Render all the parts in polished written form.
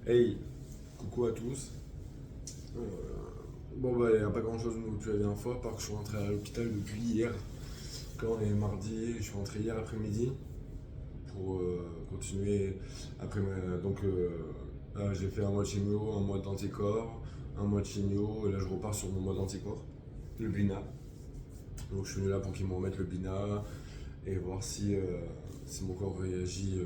Hey, coucou à tous. Euh, bon bah il n'y a pas grand chose de nouveau depuis la dernière fois, par que je suis rentré à l'hôpital depuis hier. Quand on est mardi, je suis rentré hier après-midi pour continuer après j'ai fait un mois de chimio, un mois d'anticorps, un mois de chimio, et là je repars sur mon mois d'anticorps, le BINA. Donc je suis venu là pour qu'ils me remettent le BINA et voir si mon corps réagit,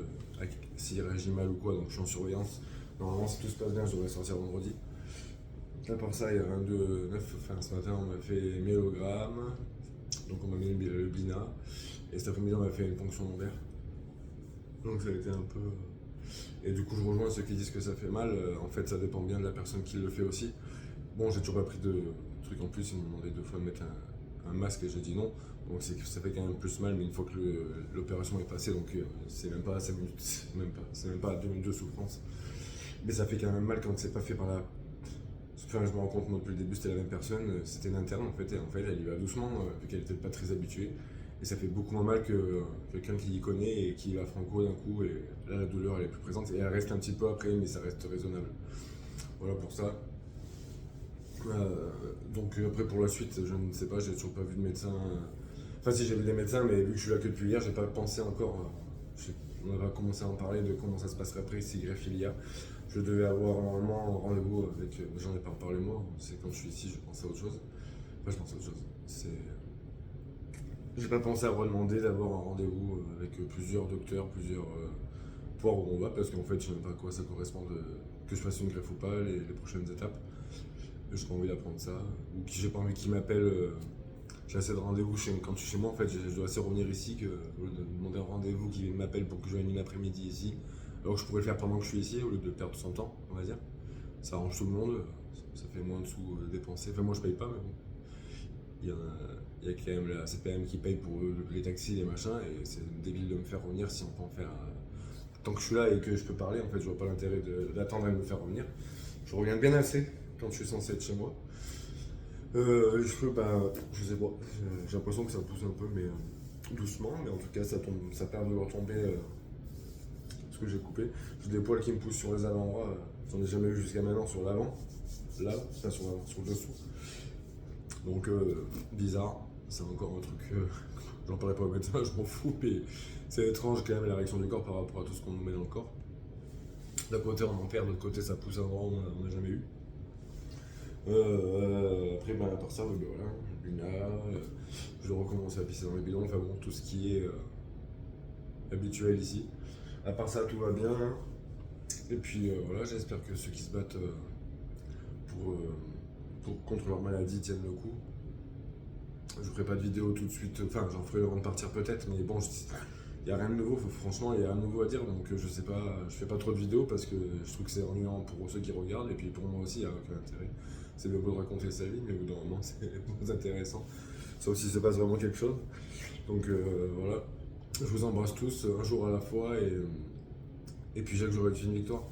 s'il réagit mal ou quoi, donc je suis en surveillance. Normalement si tout se passe bien je devrais sortir vendredi. À part ça, il y a rien de neuf. Enfin, ce matin, on m'a fait myélogramme, donc on m'a mis le BINA. Et cet après-midi, on m'a fait une ponction lombaire. Donc ça a été un peu. Et du coup, je rejoins ceux qui disent que ça fait mal. En fait, ça dépend bien de la personne qui le fait aussi. Bon, j'ai toujours pas pris de truc en plus. Ils m'ont demandé 2 fois de mettre un masque et j'ai dit non. Donc c'est que ça fait quand même plus mal, mais une fois que l'opération est passée, donc c'est même pas à 5 minutes, c'est même pas à 2 minutes de souffrance. Mais ça fait quand même mal quand c'est pas fait par la. Enfin, je me rends compte, moi, depuis le début, c'était la même personne. C'était une interne, en fait. Et en fait, elle y va doucement, vu qu'elle était pas très habituée. Et ça fait beaucoup moins mal que quelqu'un qui y connaît et qui va franco d'un coup. Et là, la douleur, elle est plus présente. Et elle reste un petit peu après, mais ça reste raisonnable. Voilà pour ça. Après, pour la suite, je ne sais pas, j'ai toujours pas vu de médecin. Enfin, si, j'ai vu des médecins, mais vu que je suis là que depuis hier, j'ai pas pensé encore. On n'a pas commencé à en parler de comment ça se passerait après, si greffe il y a. Je devais avoir normalement un rendez-vous avec. J'en ai pas reparlé moi, c'est quand je suis ici, je pense à autre chose. Enfin, je pense à autre chose. J'ai pas pensé à redemander d'avoir un rendez-vous avec plusieurs docteurs, voir où on va, parce qu'en fait, je sais même pas à quoi ça correspond que je fasse une greffe ou pas, les prochaines étapes. J'ai pas envie d'apprendre ça. Ou j'ai pas envie qu'ils m'appellent. J'ai assez de rendez-vous quand je suis chez moi, en fait, je dois assez revenir ici que au lieu de demander un rendez-vous qui m'appelle pour que je vienne une après-midi ici. Alors que je pourrais le faire pendant que je suis ici, au lieu de perdre son temps, on va dire. Ça arrange tout le monde, ça fait moins de sous dépensés. Enfin, moi je paye pas, mais bon. Il y, a, il y a quand même la CPM qui paye pour les taxis, les machins, et c'est débile de me faire revenir si on peut en faire. Tant que je suis là et que je peux parler, en fait, je vois pas l'intérêt d'attendre à me faire revenir. Je reviens bien assez quand je suis censé être chez moi. Les cheveux, bah, je sais pas. J'ai l'impression que ça pousse un peu, mais doucement. Mais en tout cas, ça tombe, ça perd de retomber ce que j'ai coupé. J'ai des poils qui me poussent sur les avant-bras. J'en ai jamais vu jusqu'à maintenant sur l'avant. Là, pas sur l'avant, sur le dessous. Donc, bizarre. C'est encore un truc. J'en parlerai pas au médecin, je m'en fous. Mais c'est étrange quand même la réaction du corps par rapport à tout ce qu'on nous met dans le corps. D'un côté, on en perd, de l'autre côté, ça pousse un vent, on n'a jamais eu. Après, à part ça, ouais, voilà, Luna, je dois recommencer à pisser dans les bidons, enfin bon, tout ce qui est habituel ici. À part ça, tout va bien. Et puis voilà, j'espère que ceux qui se battent pour, euh, contre leur maladie tiennent le coup. Je ferai pas de vidéo tout de suite, enfin j'en ferai avant de partir peut-être, mais bon, il n'y a rien de nouveau, franchement, il n'y a rien de nouveau à dire, donc je sais pas, je fais pas trop de vidéos parce que je trouve que c'est ennuyant pour ceux qui regardent, et puis pour moi aussi, il n'y a aucun intérêt. C'est bien beau de raconter sa vie, mais au bout d'un moment, c'est moins intéressant. Sauf si se passe vraiment quelque chose. Donc voilà, je vous embrasse tous un jour à la fois, et puis chaque jour est une victoire.